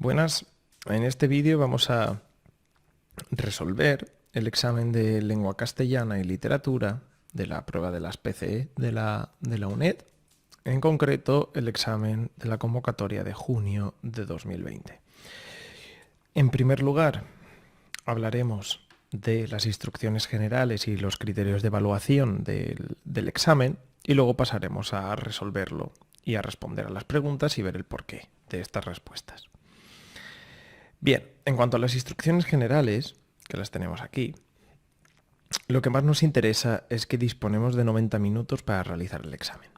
Buenas, en este vídeo vamos a resolver el examen de lengua castellana y literatura de la prueba de las PCE de la UNED, en concreto el examen de la convocatoria de junio de 2020. En primer lugar, hablaremos de las instrucciones generales y los criterios de evaluación del examen y luego pasaremos a resolverlo y a responder a las preguntas y ver el porqué de estas respuestas. Bien, en cuanto a las instrucciones generales, que las tenemos aquí, lo que más nos interesa es que disponemos de 90 minutos para realizar el examen.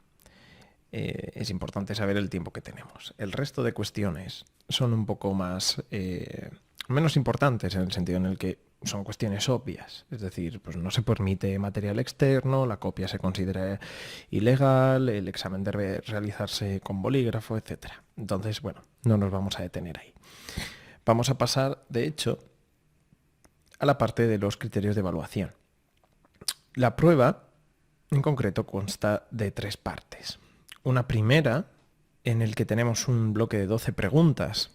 Es importante saber el tiempo que tenemos. El resto de cuestiones son un poco menos importantes en el sentido en el que son cuestiones obvias. Es decir, pues no se permite material externo, la copia se considera ilegal, el examen debe realizarse con bolígrafo, etc. Entonces, bueno, no nos vamos a detener ahí. Vamos a pasar, de hecho, a la parte de los criterios de evaluación. La prueba, en concreto, consta de 3 partes. Una primera, en el que tenemos un bloque de 12 preguntas,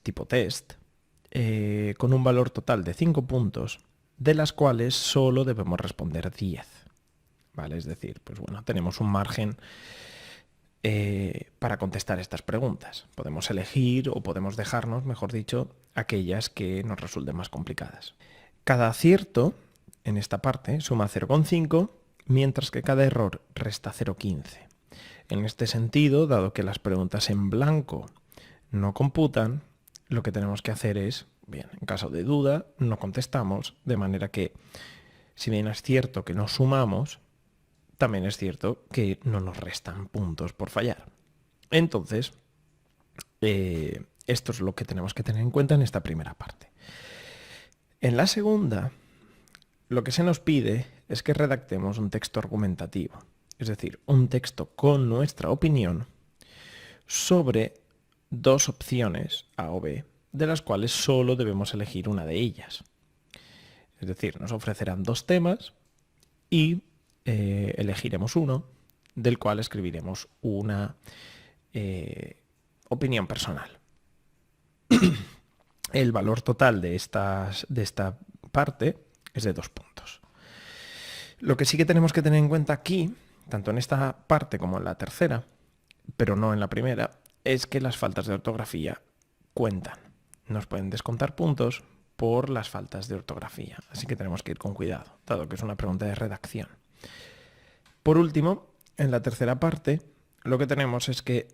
tipo test, con un valor total de 5 puntos, de las cuales solo debemos responder 10. ¿Vale? Es decir, pues bueno, tenemos un margen para contestar estas preguntas. Podemos elegir o podemos dejarnos, mejor dicho, aquellas que nos resulten más complicadas. Cada acierto en esta parte suma 0,5, mientras que cada error resta 0,15. En este sentido, dado que las preguntas en blanco no computan, lo que tenemos que hacer es, bien, en caso de duda, no contestamos, de manera que, si bien es cierto que no sumamos, también es cierto que no nos restan puntos por fallar. Entonces, esto es lo que tenemos que tener en cuenta en esta primera parte. En la segunda, lo que se nos pide es que redactemos un texto argumentativo, es decir, un texto con nuestra opinión sobre 2 opciones, A o B, de las cuales solo debemos elegir una de ellas. Es decir, nos ofrecerán 2 temas y elegiremos uno, del cual escribiremos una opinión personal. El valor total de esta parte es de 2 puntos. Lo que sí que tenemos que tener en cuenta aquí, tanto en esta parte como en la tercera, pero no en la primera, es que las faltas de ortografía cuentan. Nos pueden descontar puntos por las faltas de ortografía, así que tenemos que ir con cuidado, dado que es una pregunta de redacción. Por último, en la tercera parte, lo que tenemos es que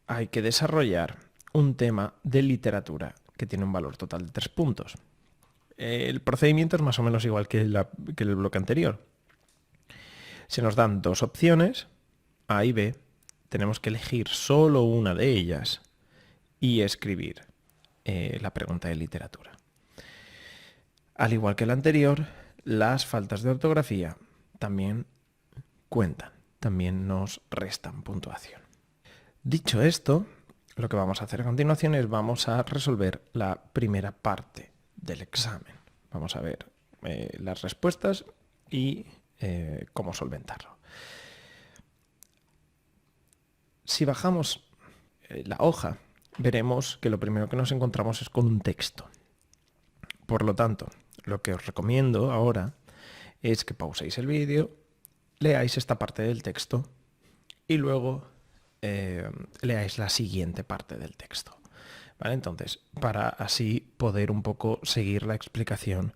hay que desarrollar un tema de literatura que tiene un valor total de 3 puntos. El procedimiento es más o menos igual que el bloque anterior. Se nos dan 2 opciones, A y B. Tenemos que elegir solo una de ellas y escribir la pregunta de literatura. Al igual que el anterior, las faltas de ortografía también cuentan, también nos restan puntuación. Dicho esto, lo que vamos a hacer a continuación es vamos a resolver la primera parte del examen. Vamos a ver las respuestas y cómo solventarlo. Si bajamos la hoja, veremos que lo primero que nos encontramos es con un texto. Por lo tanto, lo que os recomiendo ahora es que pauséis el vídeo, leáis esta parte del texto y luego leáis la siguiente parte del texto. ¿Vale? Entonces, para así poder un poco seguir la explicación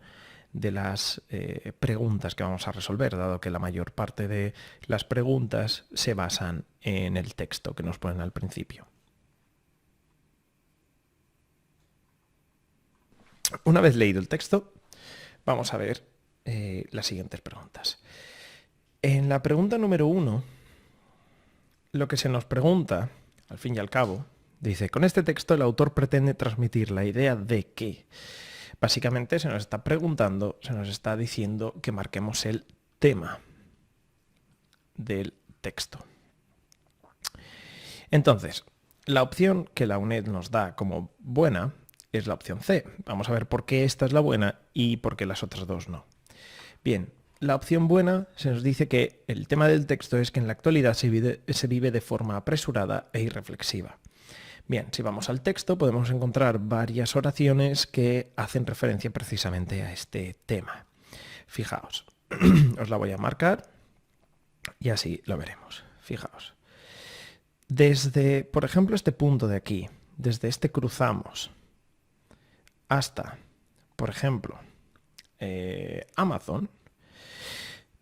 de las preguntas que vamos a resolver, dado que la mayor parte de las preguntas se basan en el texto que nos ponen al principio. Una vez leído el texto, vamos a ver las siguientes preguntas. En la pregunta número 1, lo que se nos pregunta, al fin y al cabo, dice, con este texto el autor pretende transmitir la idea de que, básicamente se nos está preguntando, se nos está diciendo que marquemos el tema del texto. Entonces, la opción que la UNED nos da como buena es la opción C. Vamos a ver por qué esta es la buena y por qué las otras 2 no. Bien, la opción buena se nos dice que el tema del texto es que en la actualidad se vive de forma apresurada e irreflexiva. Bien, si vamos al texto podemos encontrar varias oraciones que hacen referencia precisamente a este tema. Fijaos, os la voy a marcar y así lo veremos. Fijaos. Desde, por ejemplo, este punto de aquí, desde este cruzamos hasta, por ejemplo, Amazon,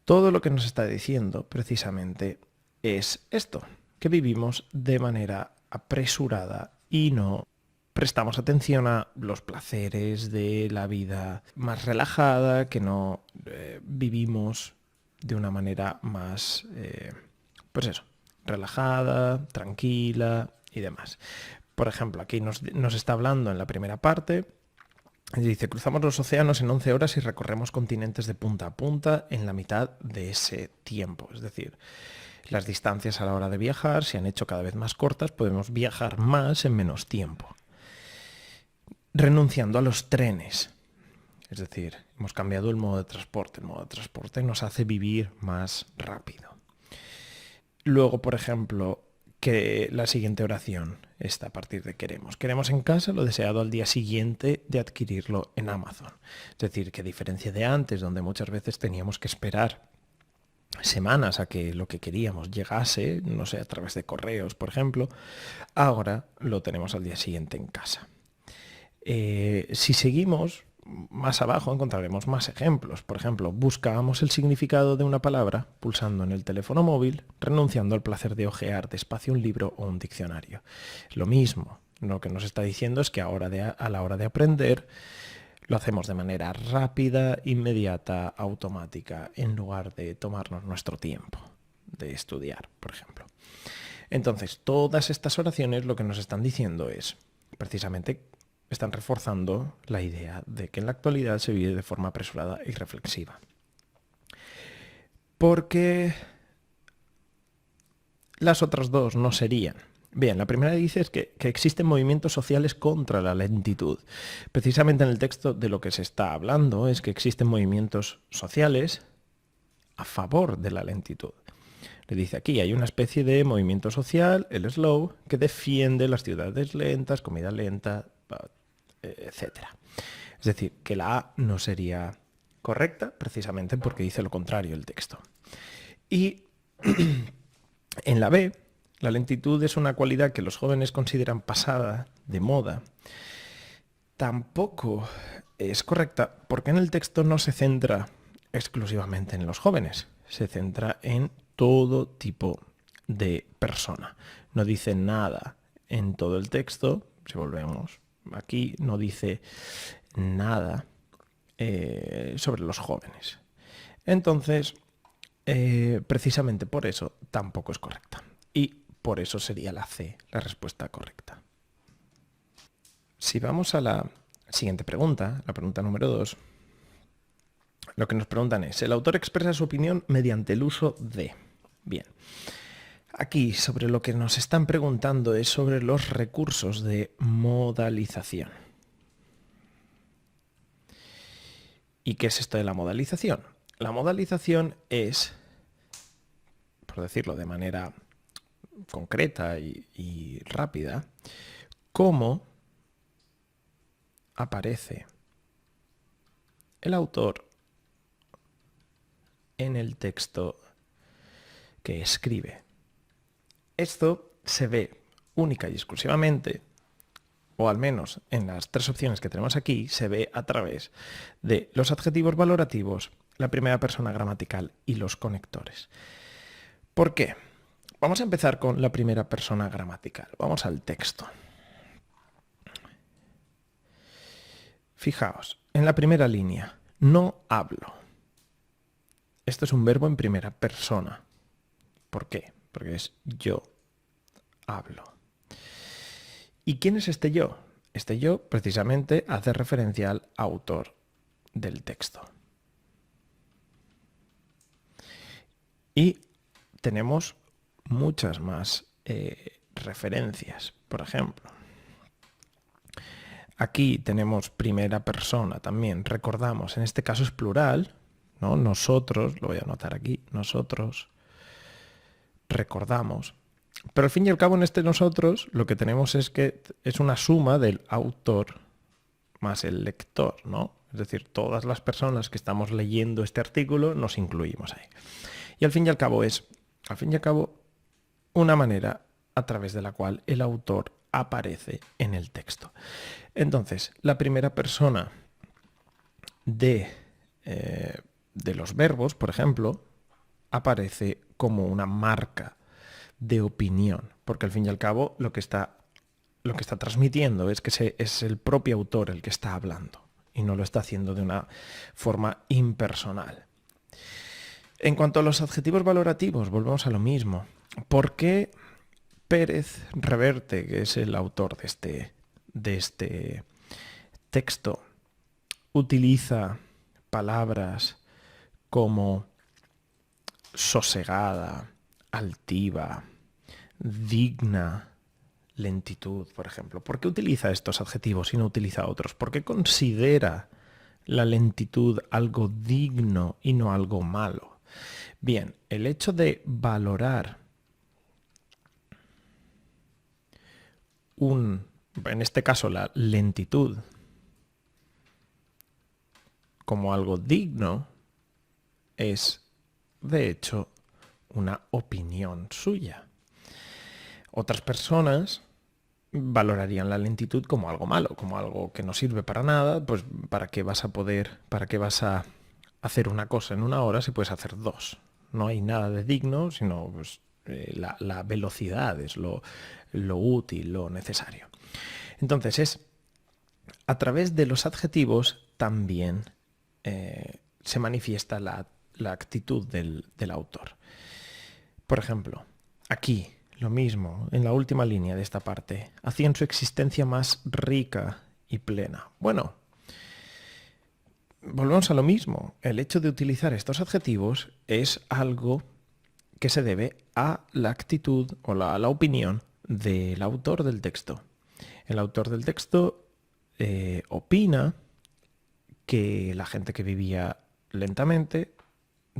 todo lo que nos está diciendo precisamente es esto, que vivimos de manera apresurada y no prestamos atención a los placeres de la vida más relajada, que no vivimos de una manera más, pues eso, relajada, tranquila y demás. Por ejemplo, aquí nos está hablando en la primera parte, dice, cruzamos los océanos en 11 horas y recorremos continentes de punta a punta en la mitad de ese tiempo. Es decir, las distancias a la hora de viajar se han hecho cada vez más cortas, podemos viajar más en menos tiempo. Renunciando a los trenes. Es decir, hemos cambiado el modo de transporte. El modo de transporte nos hace vivir más rápido. Luego, por ejemplo, que la siguiente oración está a partir de queremos. Queremos en casa lo deseado al día siguiente de adquirirlo en Amazon. Es decir, que a diferencia de antes, donde muchas veces teníamos que esperar semanas a que lo que queríamos llegase, no sé, a través de correos, por ejemplo, ahora lo tenemos al día siguiente en casa. Si seguimos más abajo encontraremos más ejemplos. Por ejemplo, buscamos el significado de una palabra pulsando en el teléfono móvil, renunciando al placer de hojear despacio un libro o un diccionario. Lo mismo, lo que nos está diciendo es que a la hora de aprender lo hacemos de manera rápida, inmediata, automática, en lugar de tomarnos nuestro tiempo de estudiar, por ejemplo. Entonces, todas estas oraciones lo que nos están diciendo es, precisamente, están reforzando la idea de que en la actualidad se vive de forma apresurada y reflexiva. Porque las otras dos no serían. Bien, la primera dice es que existen movimientos sociales contra la lentitud. Precisamente en el texto de lo que se está hablando es que existen movimientos sociales a favor de la lentitud. Le dice aquí, hay una especie de movimiento social, el slow, que defiende las ciudades lentas, comida lenta, etc. Es decir, que la A no sería correcta precisamente porque dice lo contrario el texto. Y en la B, la lentitud es una cualidad que los jóvenes consideran pasada, de moda. Tampoco es correcta porque en el texto no se centra exclusivamente en los jóvenes, se centra en todo tipo de persona. No dice nada en todo el texto, si volvemos aquí, no dice nada sobre los jóvenes. Entonces, precisamente por eso tampoco es correcta. Y por eso sería la C, la respuesta correcta. Si vamos a la siguiente pregunta, la pregunta número 2, lo que nos preguntan es, el autor expresa su opinión mediante el uso de. Bien, aquí sobre lo que nos están preguntando es sobre los recursos de modalización. ¿Y qué es esto de la modalización? La modalización es, por decirlo de manera concreta y rápida, cómo aparece el autor en el texto que escribe. Esto se ve única y exclusivamente, o al menos en las tres opciones que tenemos aquí, se ve a través de los adjetivos valorativos, la primera persona gramatical y los conectores. ¿Por qué? Vamos a empezar con la primera persona gramatical. Vamos al texto. Fijaos, en la primera línea, no hablo. Esto es un verbo en primera persona. ¿Por qué? Porque es yo hablo. ¿Y quién es este yo? Este yo precisamente hace referencia al autor del texto. Y tenemos muchas más referencias. Por ejemplo, aquí tenemos primera persona también. Recordamos, en este caso es plural, ¿no? Nosotros, lo voy a anotar aquí, nosotros recordamos. Pero al fin y al cabo en este nosotros lo que tenemos es que es una suma del autor más el lector, ¿no? Es decir, todas las personas que estamos leyendo este artículo nos incluimos ahí. Y al fin y al cabo una manera a través de la cual el autor aparece en el texto. Entonces, la primera persona de los verbos, por ejemplo, aparece como una marca de opinión, porque al fin y al cabo lo que está transmitiendo es que es el propio autor el que está hablando y no lo está haciendo de una forma impersonal. En cuanto a los adjetivos valorativos, volvemos a lo mismo. ¿Por qué Pérez Reverte, que es el autor de este texto, utiliza palabras como sosegada, altiva, digna, lentitud, por ejemplo? ¿Por qué utiliza estos adjetivos y no utiliza otros? ¿Por qué considera la lentitud algo digno y no algo malo? Bien, el hecho de valorar en este caso la lentitud como algo digno es, de hecho, una opinión suya. Otras personas valorarían la lentitud como algo malo, como algo que no sirve para nada, pues para qué vas a hacer una cosa en una hora si puedes hacer dos. No hay nada de digno, sino pues, la velocidad es lo útil, lo necesario. Entonces es a través de los adjetivos también se manifiesta la actitud del autor. Por ejemplo, aquí lo mismo, en la última línea de esta parte, hacían su existencia más rica y plena. Bueno, volvemos a lo mismo. El hecho de utilizar estos adjetivos es algo que se debe a la actitud o a la opinión del autor del texto. El autor del texto opina que la gente que vivía lentamente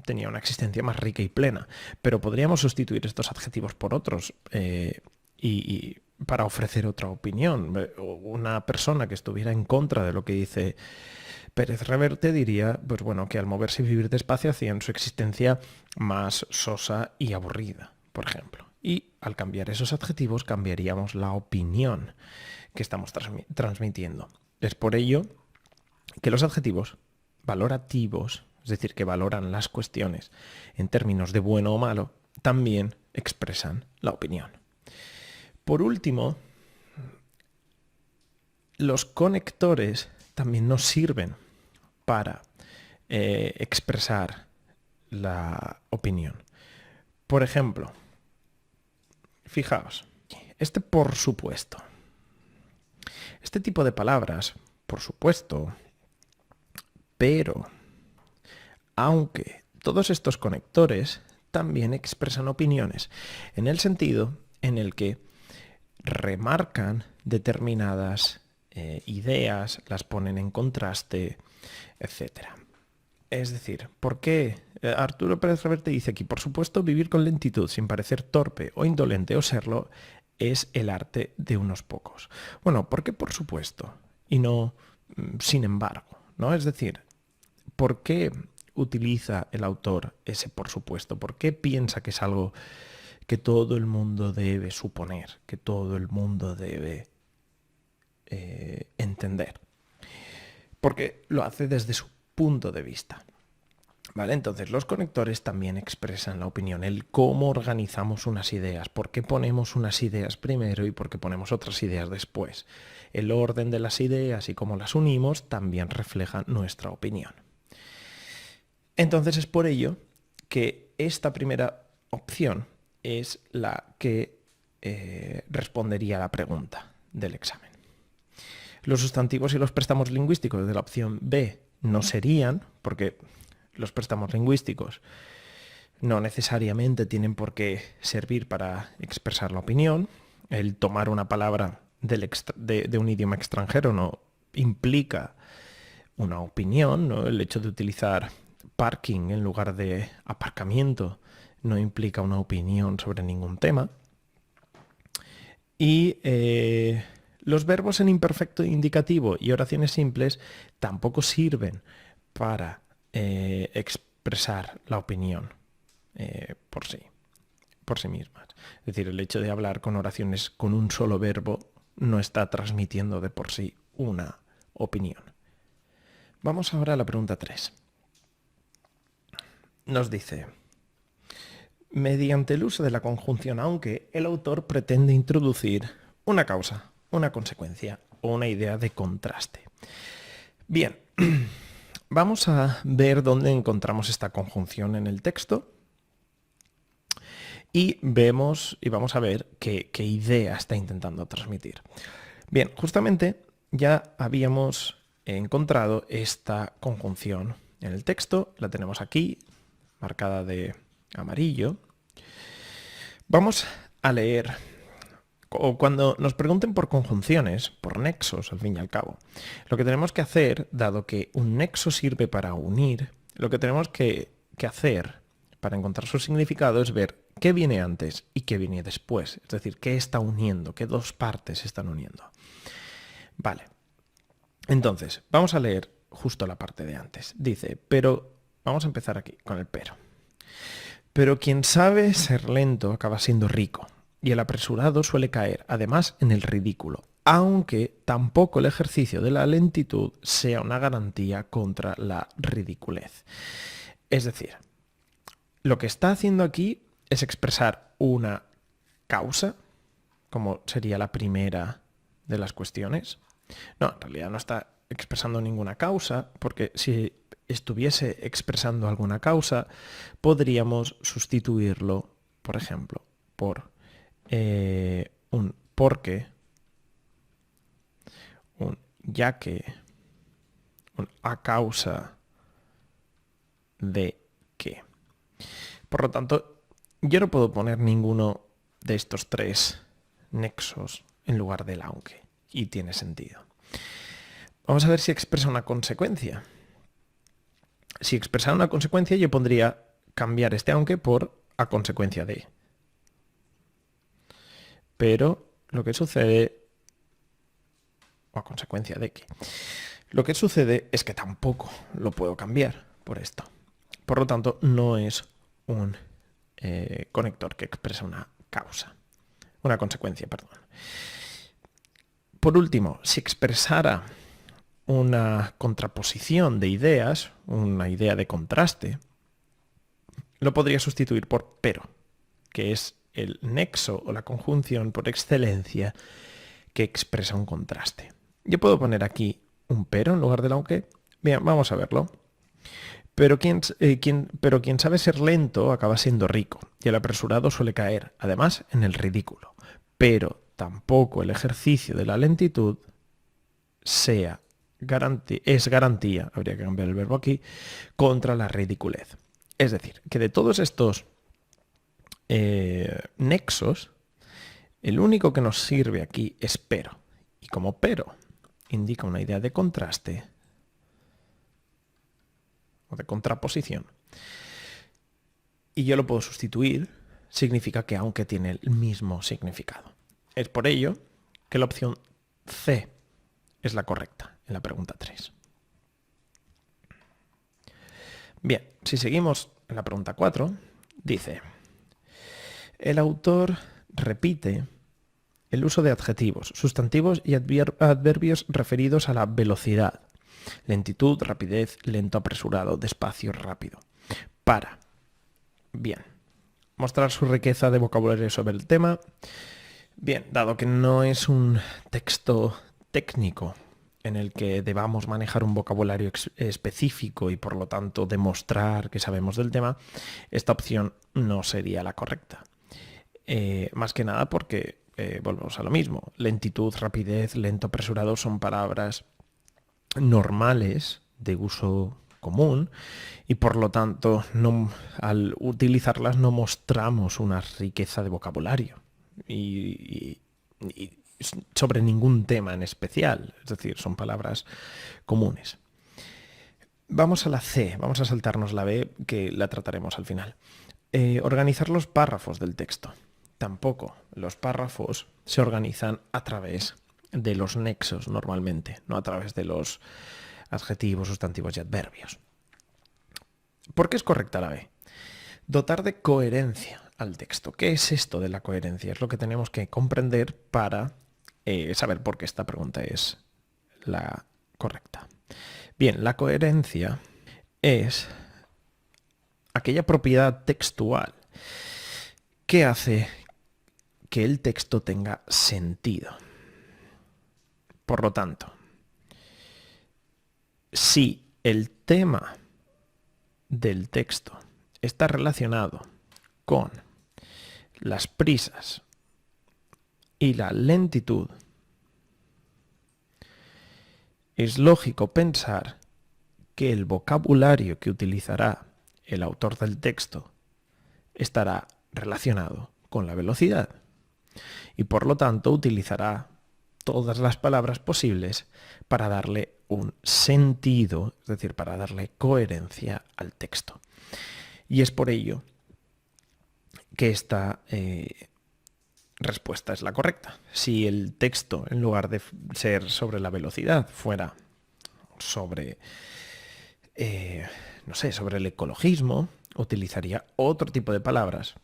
tenía una existencia más rica y plena, pero podríamos sustituir estos adjetivos por otros y para ofrecer otra opinión. Una persona que estuviera en contra de lo que dice Pérez Reverte diría, pues bueno, que al moverse y vivir despacio hacían su existencia más sosa y aburrida, por ejemplo. Y al cambiar esos adjetivos cambiaríamos la opinión que estamos transmitiendo. Es por ello que los adjetivos valorativos, es decir, que valoran las cuestiones en términos de bueno o malo, también expresan la opinión. Por último, los conectores también nos sirven para expresar la opinión. Por ejemplo, fijaos, este por supuesto. Este tipo de palabras, por supuesto, pero, aunque todos estos conectores también expresan opiniones, en el sentido en el que remarcan determinadas ideas, las ponen en contraste, etc. Es decir, ¿por qué Arturo Pérez Reverte dice aquí? Por supuesto, vivir con lentitud, sin parecer torpe o indolente o serlo, es el arte de unos pocos. Bueno, ¿por qué por supuesto? Y no sin embargo, ¿no? Es decir, ¿por qué utiliza el autor ese por supuesto? ¿Por qué piensa que es algo que todo el mundo debe suponer, que todo el mundo debe entender? Porque lo hace desde su punto de vista. ¿Vale? Entonces los conectores también expresan la opinión, el cómo organizamos unas ideas, por qué ponemos unas ideas primero y por qué ponemos otras ideas después. El orden de las ideas y cómo las unimos también refleja nuestra opinión. Entonces es por ello que esta primera opción es la que respondería a la pregunta del examen. Los sustantivos y los préstamos lingüísticos de la opción B no serían, porque los préstamos lingüísticos no necesariamente tienen por qué servir para expresar la opinión. El tomar una palabra de un idioma extranjero no implica una opinión, ¿no? El hecho de utilizar parking en lugar de aparcamiento no implica una opinión sobre ningún tema. Y los verbos en imperfecto indicativo y oraciones simples tampoco sirven para expresar la opinión por sí mismas. Es decir, el hecho de hablar con oraciones con un solo verbo no está transmitiendo de por sí una opinión. Vamos ahora a la pregunta 3. Nos dice: mediante el uso de la conjunción aunque, el autor pretende introducir una causa, una consecuencia o una idea de contraste. Bien, vamos a ver dónde encontramos esta conjunción en el texto y vamos a ver qué idea está intentando transmitir. Bien, justamente ya habíamos encontrado esta conjunción en el texto, la tenemos aquí, marcada de amarillo. Vamos a leer, o cuando nos pregunten por conjunciones, por nexos, al fin y al cabo, lo que tenemos que hacer, dado que un nexo sirve para unir, lo que tenemos que hacer para encontrar su significado es ver qué viene antes y qué viene después. Es decir, qué está uniendo, qué dos partes se están uniendo. Vale. Entonces, vamos a leer justo la parte de antes. Dice, pero, vamos a empezar aquí con el pero. Pero quien sabe ser lento acaba siendo rico, y el apresurado suele caer, además, en el ridículo, aunque tampoco el ejercicio de la lentitud sea una garantía contra la ridiculez. Es decir, lo que está haciendo aquí es expresar una causa, como sería la primera de las cuestiones. No, en realidad no está expresando ninguna causa, porque si estuviese expresando alguna causa, podríamos sustituirlo, por ejemplo, por un porque, un ya que, un a causa de que. Por lo tanto, yo no puedo poner ninguno de estos tres nexos en lugar del aunque, y tiene sentido. Vamos a ver si expresa una consecuencia. Si expresara una consecuencia, yo pondría cambiar este aunque por a consecuencia de. Pero lo que sucede, o a consecuencia de que, lo que sucede es que tampoco lo puedo cambiar por esto. Por lo tanto, no es un conector que expresa una causa, una consecuencia, perdón. Por último, si expresara una contraposición de ideas, una idea de contraste, lo podría sustituir por pero, que es el nexo o la conjunción por excelencia que expresa un contraste. Yo puedo poner aquí un pero en lugar del aunque. Bien, vamos a verlo. Pero quien sabe ser lento acaba siendo rico, y el apresurado suele caer, además, en el ridículo. Pero tampoco el ejercicio de la lentitud es garantía, habría que cambiar el verbo aquí, contra la ridiculez. Es decir, que de todos estos nexos, el único que nos sirve aquí es pero. Y como pero indica una idea de contraste o de contraposición, y yo lo puedo sustituir, significa que aunque tiene el mismo significado. Es por ello que la opción C es la correcta en la pregunta 3. Bien, si seguimos en la pregunta 4, dice: el autor repite el uso de adjetivos, sustantivos y adverbios referidos a la velocidad, lentitud, rapidez, lento, apresurado, despacio, rápido, para, bien, mostrar su riqueza de vocabulario sobre el tema. Bien, dado que no es un texto técnico en el que debamos manejar un vocabulario específico y por lo tanto demostrar que sabemos del tema, esta opción no sería la correcta. Más que nada porque volvemos a lo mismo. Lentitud, rapidez, lento, apresurado son palabras normales de uso común y por lo tanto al utilizarlas no mostramos una riqueza de vocabulario y sobre ningún tema en especial. Es decir, son palabras comunes. Vamos a la C, vamos a saltarnos la B, que la trataremos al final. Organizar los párrafos del texto. Tampoco. Los párrafos se organizan a través de los nexos normalmente, no a través de los adjetivos, sustantivos y adverbios. ¿Por qué es correcta la B? Dotar de coherencia al texto. ¿Qué es esto de la coherencia? Es lo que tenemos que comprender para saber por qué esta pregunta es la correcta. Bien, la coherencia es aquella propiedad textual que hace que el texto tenga sentido. Por lo tanto, si el tema del texto está relacionado con las prisas y la lentitud, es lógico pensar que el vocabulario que utilizará el autor del texto estará relacionado con la velocidad y por lo tanto utilizará todas las palabras posibles para darle un sentido, es decir, para darle coherencia al texto. Y es por ello que esta respuesta es la correcta. Si el texto, en lugar de ser sobre la velocidad, fuera sobre, no sé, sobre el ecologismo, utilizaría otro tipo de palabras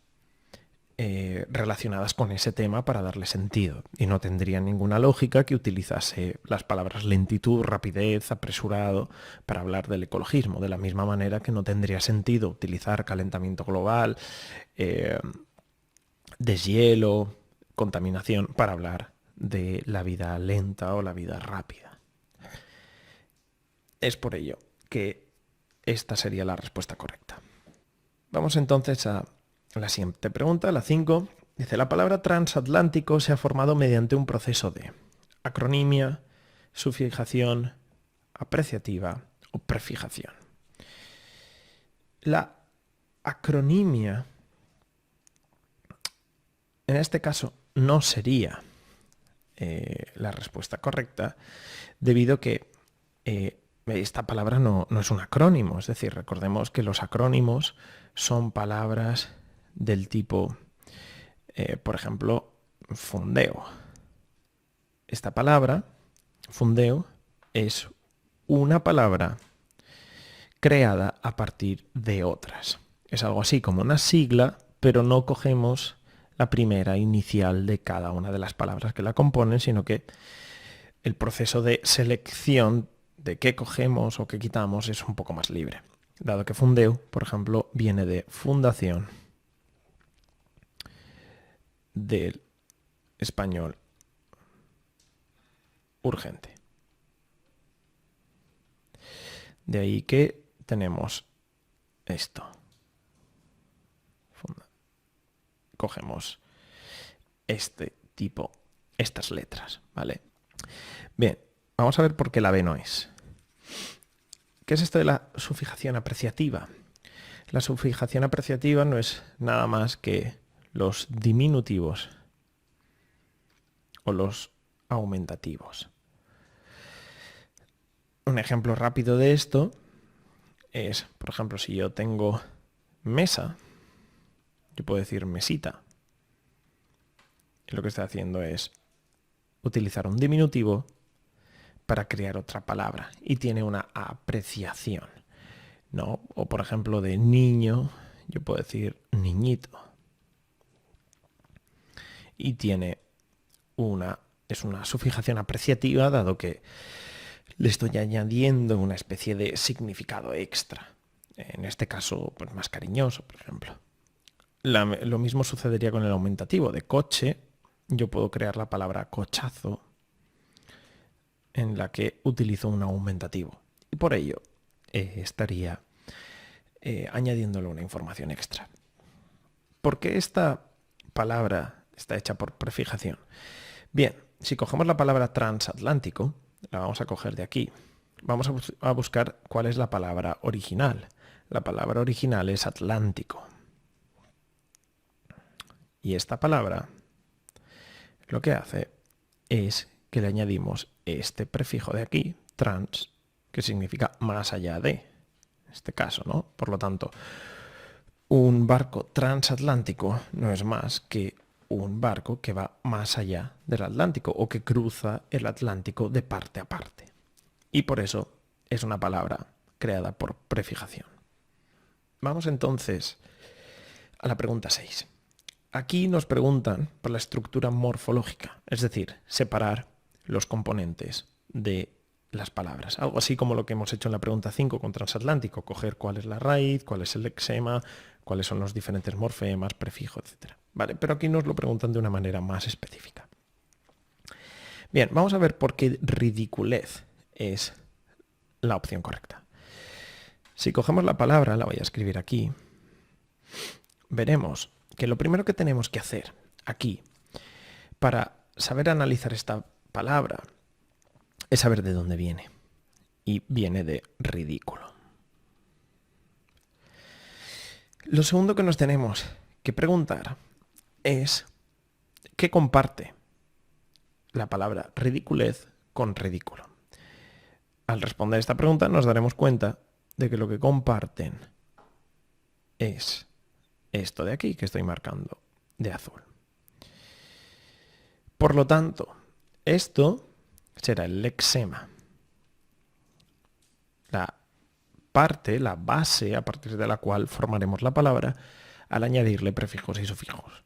relacionadas con ese tema para darle sentido. Y no tendría ninguna lógica que utilizase las palabras lentitud, rapidez, apresurado para hablar del ecologismo. De la misma manera que no tendría sentido utilizar calentamiento global, deshielo, contaminación para hablar de la vida lenta o la vida rápida. Es por ello que esta sería la respuesta correcta. Vamos entonces a la siguiente pregunta, la 5. Dice, la palabra transatlántico se ha formado mediante un proceso de acronimia, sufijación, apreciativa o prefijación. La acronimia, en este caso, no sería la respuesta correcta, debido a que esta palabra no es un acrónimo. Es decir, recordemos que los acrónimos son palabras del tipo, por ejemplo, fundeo. Esta palabra, fundeo, es una palabra creada a partir de otras. Es algo así como una sigla, pero no cogemos la primera inicial de cada una de las palabras que la componen, sino que el proceso de selección de qué cogemos o qué quitamos es un poco más libre. Dado que fundeo, por ejemplo, viene de fundación, del español urgente. De ahí que tenemos esto. Cogemos este tipo, estas letras, ¿vale? Bien, vamos a ver por qué la B no es. ¿Qué es esto de la sufijación apreciativa? La sufijación apreciativa no es nada más que los diminutivos o los aumentativos. Un ejemplo rápido de esto es, por ejemplo, si yo tengo mesa, yo puedo decir mesita. Y lo que estoy haciendo es utilizar un diminutivo para crear otra palabra y tiene una apreciación, ¿no? O por ejemplo de niño, yo puedo decir niñito. Y tiene es una sufijación apreciativa, dado que le estoy añadiendo una especie de significado extra. En este caso, pues más cariñoso, por ejemplo. Lo mismo sucedería con el aumentativo de coche. Yo puedo crear la palabra cochazo, en la que utilizo un aumentativo. Y por ello estaría añadiéndole una información extra. ¿Por qué esta palabra está hecha por prefijación? Bien, si cogemos la palabra transatlántico, la vamos a coger de aquí. Vamos a buscar cuál es la palabra original. La palabra original es atlántico. Y esta palabra lo que hace es que le añadimos este prefijo de aquí, trans, que significa más allá de. este caso, ¿no? Por lo tanto, un barco transatlántico no es más que un barco que va más allá del Atlántico o que cruza el Atlántico de parte a parte. Y por eso es una palabra creada por prefijación. Vamos entonces a la pregunta 6. Aquí nos preguntan por la estructura morfológica, es decir, separar los componentes de las palabras. Algo así como lo que hemos hecho en la pregunta 5 con transatlántico, coger cuál es la raíz, cuál es el lexema, cuáles son los diferentes morfemas, prefijos, etc. Vale, pero aquí nos lo preguntan de una manera más específica. Bien, vamos a ver por qué ridiculez es la opción correcta. Si cogemos la palabra, la voy a escribir aquí, veremos que lo primero que tenemos que hacer aquí para saber analizar esta palabra es saber de dónde viene. Y viene de ridículo. Lo segundo que nos tenemos que preguntar es ¿qué comparte la palabra ridiculez con ridículo? Al responder esta pregunta nos daremos cuenta de que lo que comparten es esto de aquí que estoy marcando de azul. Por lo tanto, esto será el lexema. La parte, la base a partir de la cual formaremos la palabra al añadirle prefijos y sufijos.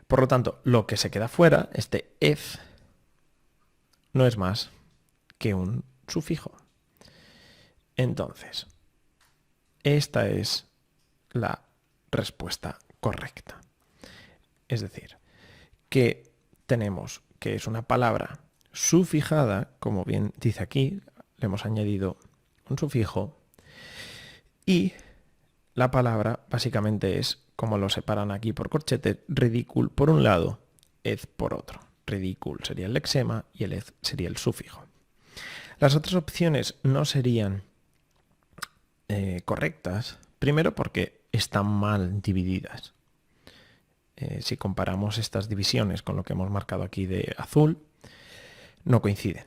Por lo tanto, lo que se queda fuera, este eth, no es más que un sufijo. Entonces, esta es la respuesta correcta. Es decir, que tenemos que es una palabra sufijada, como bien dice aquí, le hemos añadido un sufijo, y la palabra básicamente es, como lo separan aquí por corchetes, ridículo por un lado, eth por otro. Ridículo sería el lexema y el eth sería el sufijo. Las otras opciones no serían correctas, primero porque están mal divididas. Si comparamos estas divisiones con lo que hemos marcado aquí de azul, no coinciden,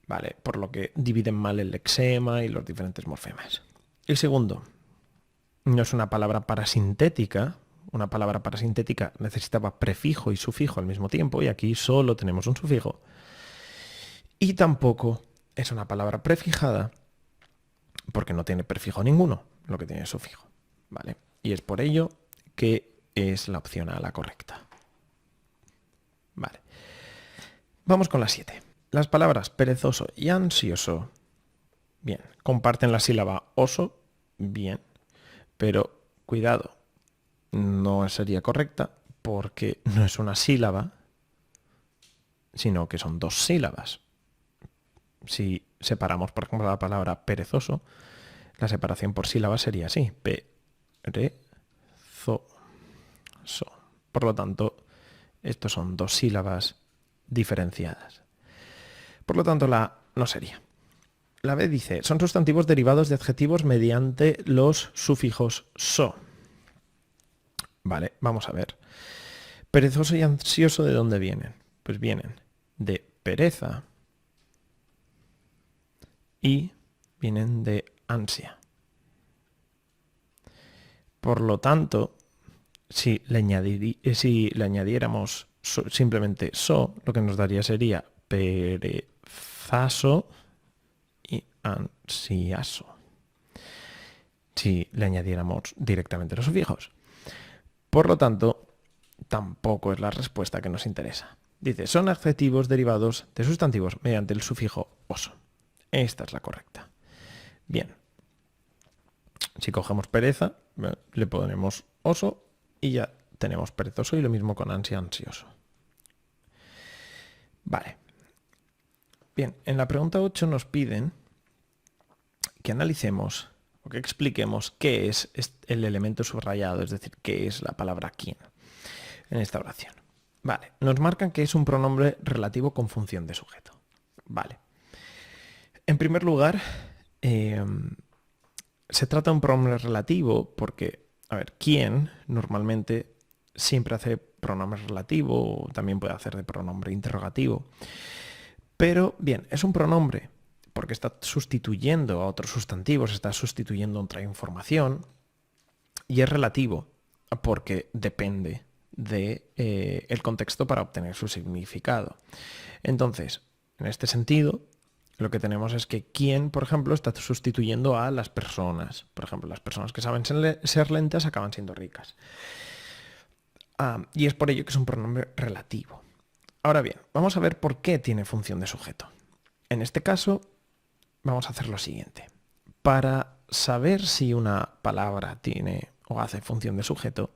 ¿vale? Por lo que dividen mal el lexema y los diferentes morfemas. El segundo, no es una palabra parasintética. Una palabra parasintética necesitaba prefijo y sufijo al mismo tiempo, y aquí solo tenemos un sufijo. Y tampoco es una palabra prefijada, porque no tiene prefijo ninguno, lo que tiene es sufijo, ¿vale? Y es por ello que es la opción A la correcta. Vale. Vamos con la 7. Las palabras perezoso y ansioso, bien, comparten la sílaba oso, bien, pero cuidado, no sería correcta porque no es una sílaba, sino que son dos sílabas. Si separamos, por ejemplo, la palabra perezoso, la separación por sílabas sería así, perezoso. Por lo tanto, estos son dos sílabas diferenciadas. Por lo tanto, la A no sería. La B dice, son sustantivos derivados de adjetivos mediante los sufijos so. Vale, vamos a ver. Perezoso y ansioso, ¿de dónde vienen? Pues vienen de pereza y vienen de ansia. Por lo tanto, si le añadiéramos simplemente so, lo que nos daría sería perezaso y ansiaso. Si le añadiéramos directamente los sufijos. Por lo tanto, tampoco es la respuesta que nos interesa. Dice, son adjetivos derivados de sustantivos mediante el sufijo oso. Esta es la correcta. Bien. Si cogemos pereza, le ponemos oso y ya tenemos perezoso, y lo mismo con ansia, ansioso. Vale. Bien, en la pregunta 8 nos piden que analicemos o que expliquemos qué es el elemento subrayado, es decir, qué es la palabra quién en esta oración. Vale, nos marcan que es un pronombre relativo con función de sujeto. Vale. En primer lugar, se trata de un pronombre relativo porque, a ver, quién normalmente siempre hace pronombre relativo, o también puede hacer de pronombre interrogativo. Pero bien, es un pronombre. ¿Por porque está sustituyendo a otros sustantivos, está sustituyendo otra información, y es relativo porque depende de, el contexto para obtener su significado. Entonces, en este sentido, lo que tenemos es que quién, por ejemplo, está sustituyendo a las personas. Por ejemplo, las personas que saben ser lentas acaban siendo ricas. Y es por ello que es un pronombre relativo. Ahora bien, vamos a ver por qué tiene función de sujeto. En este caso, vamos a hacer lo siguiente. Para saber si una palabra tiene o hace función de sujeto,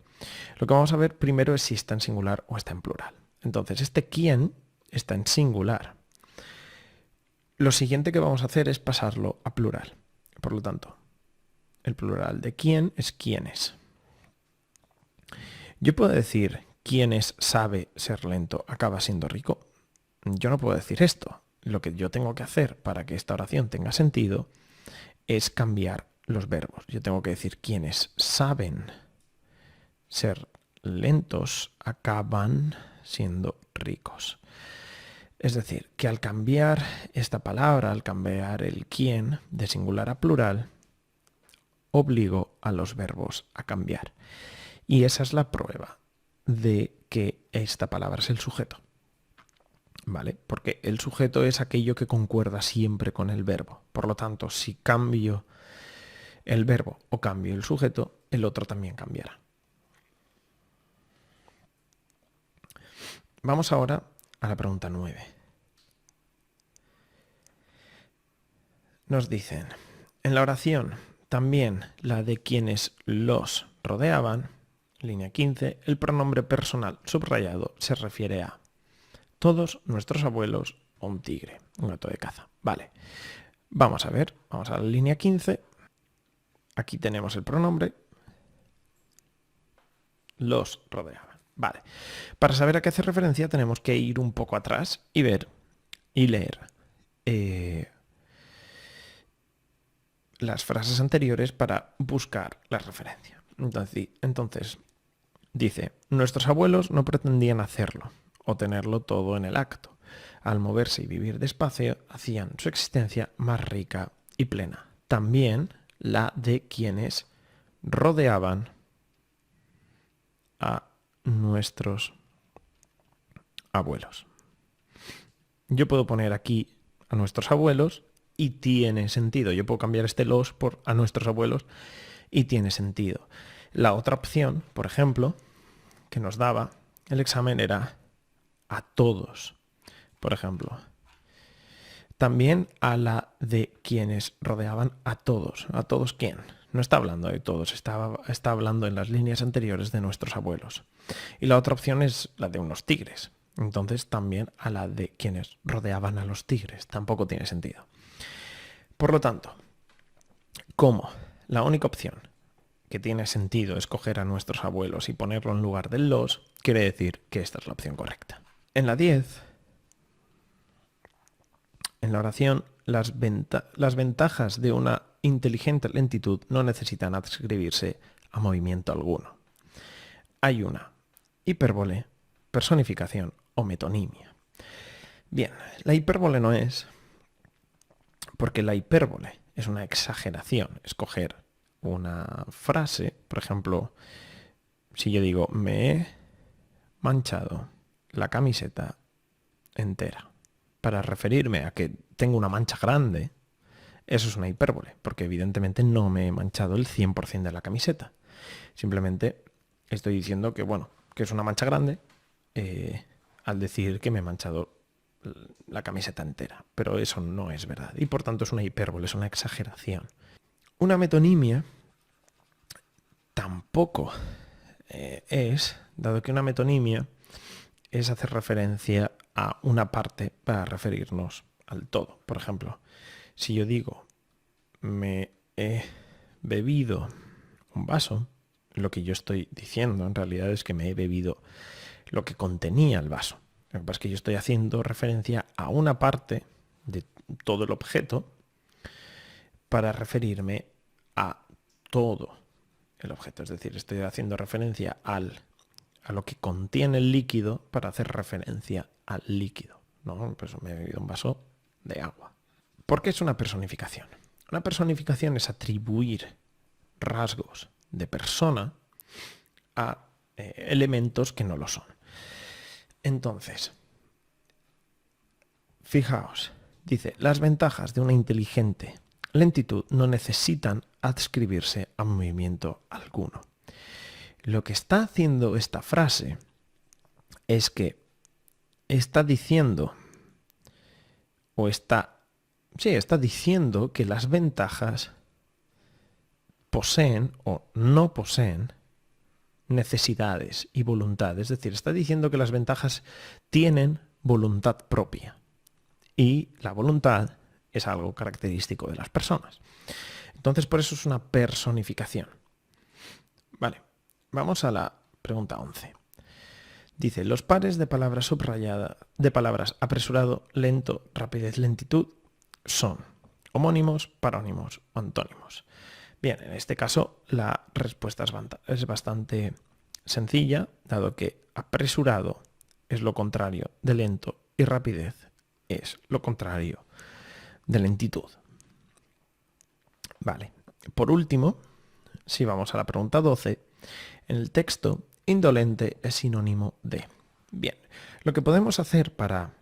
lo que vamos a ver primero es si está en singular o está en plural. Entonces, este quién está en singular. Lo siguiente que vamos a hacer es pasarlo a plural. Por lo tanto, el plural de quién es quiénes. Yo puedo decir quiénes sabe ser lento acaba siendo rico. Yo no puedo decir esto. Lo que yo tengo que hacer para que esta oración tenga sentido es cambiar los verbos. Yo tengo que decir quienes saben ser lentos acaban siendo ricos. Es decir, que al cambiar esta palabra, al cambiar el quién de singular a plural, obligo a los verbos a cambiar. Y esa es la prueba de que esta palabra es el sujeto. ¿Vale? Porque el sujeto es aquello que concuerda siempre con el verbo. Por lo tanto, si cambio el verbo o cambio el sujeto, el otro también cambiará. Vamos ahora a la pregunta 9. Nos dicen, en la oración, también la de quienes los rodeaban, línea 15, el pronombre personal subrayado se refiere a todos nuestros abuelos o un tigre, un gato de caza. Vale, vamos a ver, vamos a la línea 15. Aquí tenemos el pronombre los rodeaban. Vale, para saber a qué hace referencia tenemos que ir un poco atrás y ver y leer las frases anteriores para buscar la referencia. Entonces, dice, nuestros abuelos no pretendían hacerlo o tenerlo todo en el acto. Al moverse y vivir despacio, hacían su existencia más rica y plena. También la de quienes rodeaban a nuestros abuelos. Yo puedo poner aquí a nuestros abuelos y tiene sentido. Yo puedo cambiar este los por a nuestros abuelos y tiene sentido. La otra opción, por ejemplo, que nos daba el examen era a todos. Por ejemplo, también a la de quienes rodeaban a todos. ¿A todos quién? No está hablando de todos, está hablando en las líneas anteriores de nuestros abuelos. Y la otra opción es la de unos tigres. Entonces también a la de quienes rodeaban a los tigres. Tampoco tiene sentido. Por lo tanto, como la única opción que tiene sentido es coger a nuestros abuelos y ponerlo en lugar del los, quiere decir que esta es la opción correcta. En la 10, en la oración, las ventajas de una inteligente lentitud no necesitan adscribirse a movimiento alguno. Hay una hipérbole, personificación o metonimia. Bien, la hipérbole no es, porque la hipérbole es una exageración, es coger una frase, por ejemplo, si yo digo, me he manchado la camiseta entera, para referirme a que tengo una mancha grande, eso es una hipérbole, porque evidentemente no me he manchado el 100% de la camiseta. Simplemente estoy diciendo que, bueno, que es una mancha grande al decir que me he manchado la camiseta entera. Pero eso no es verdad. Y por tanto es una hipérbole, es una exageración. Una metonimia tampoco es, dado que una metonimia es hacer referencia a una parte para referirnos al todo. Por ejemplo, si yo digo, me he bebido un vaso, lo que yo estoy diciendo en realidad es que me he bebido lo que contenía el vaso. Lo que pasa es que yo estoy haciendo referencia a una parte de todo el objeto para referirme a todo el objeto. Es decir, estoy haciendo referencia a lo que contiene el líquido para hacer referencia al líquido, ¿no? Pues me he bebido un vaso de agua. ¿Por qué es una personificación? Una personificación es atribuir rasgos de persona a elementos que no lo son. Entonces, fijaos, dice, las ventajas de una inteligente lentitud no necesitan adscribirse a movimiento alguno. Lo que está haciendo esta frase es que está diciendo que las ventajas poseen o no poseen necesidades y voluntad. Es decir, está diciendo que las ventajas tienen voluntad propia y la voluntad es algo característico de las personas. Entonces, por eso es una personificación. Vale, vamos a la pregunta 11. Dice, los pares de palabras subrayada, de palabras apresurado, lento, rapidez, lentitud son homónimos, parónimos o antónimos. Bien, en este caso la respuesta es bastante sencilla, dado que apresurado es lo contrario de lento y rapidez es lo contrario de lentitud. Vale, por último, si vamos a la pregunta 12, en el texto indolente es sinónimo de. Bien, lo que podemos hacer para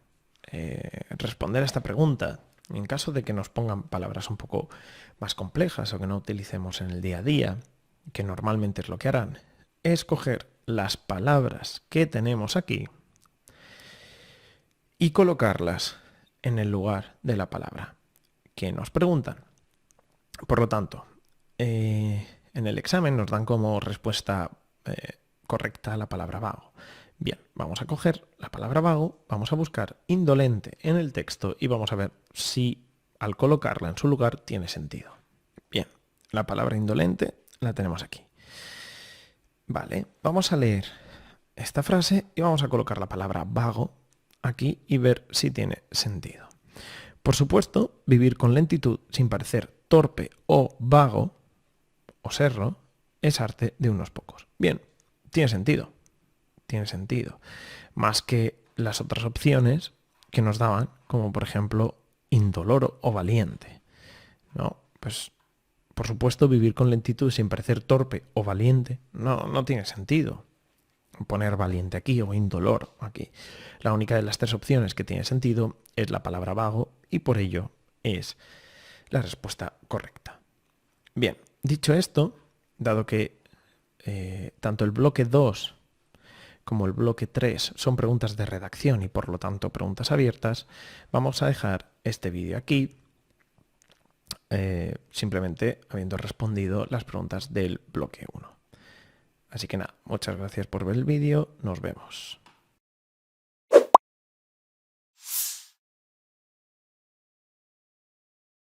responder a esta pregunta, en caso de que nos pongan palabras un poco más complejas o que no utilicemos en el día a día, que normalmente es lo que harán, es coger las palabras que tenemos aquí y colocarlas en el lugar de la palabra que nos preguntan. Por lo tanto, en el examen nos dan como respuesta correcta la palabra vago. Bien, vamos a coger la palabra vago, vamos a buscar indolente en el texto y vamos a ver si al colocarla en su lugar tiene sentido. Bien, la palabra indolente la tenemos aquí. Vale, vamos a leer esta frase y vamos a colocar la palabra vago aquí y ver si tiene sentido. Por supuesto, vivir con lentitud sin parecer torpe o vago o serlo es arte de unos pocos. Bien, tiene sentido. Tiene sentido. Más que las otras opciones que nos daban, como por ejemplo indoloro o valiente. No, pues por supuesto vivir con lentitud sin parecer torpe o valiente no tiene sentido. Poner valiente aquí o indolor aquí. La única de las tres opciones que tiene sentido es la palabra vago y por ello es la respuesta correcta. Bien, dicho esto, dado que tanto el bloque 2 como el bloque 3 son preguntas de redacción y por lo tanto preguntas abiertas, vamos a dejar este vídeo aquí, simplemente habiendo respondido las preguntas del bloque 1. Así que nada, muchas gracias por ver el vídeo, nos vemos.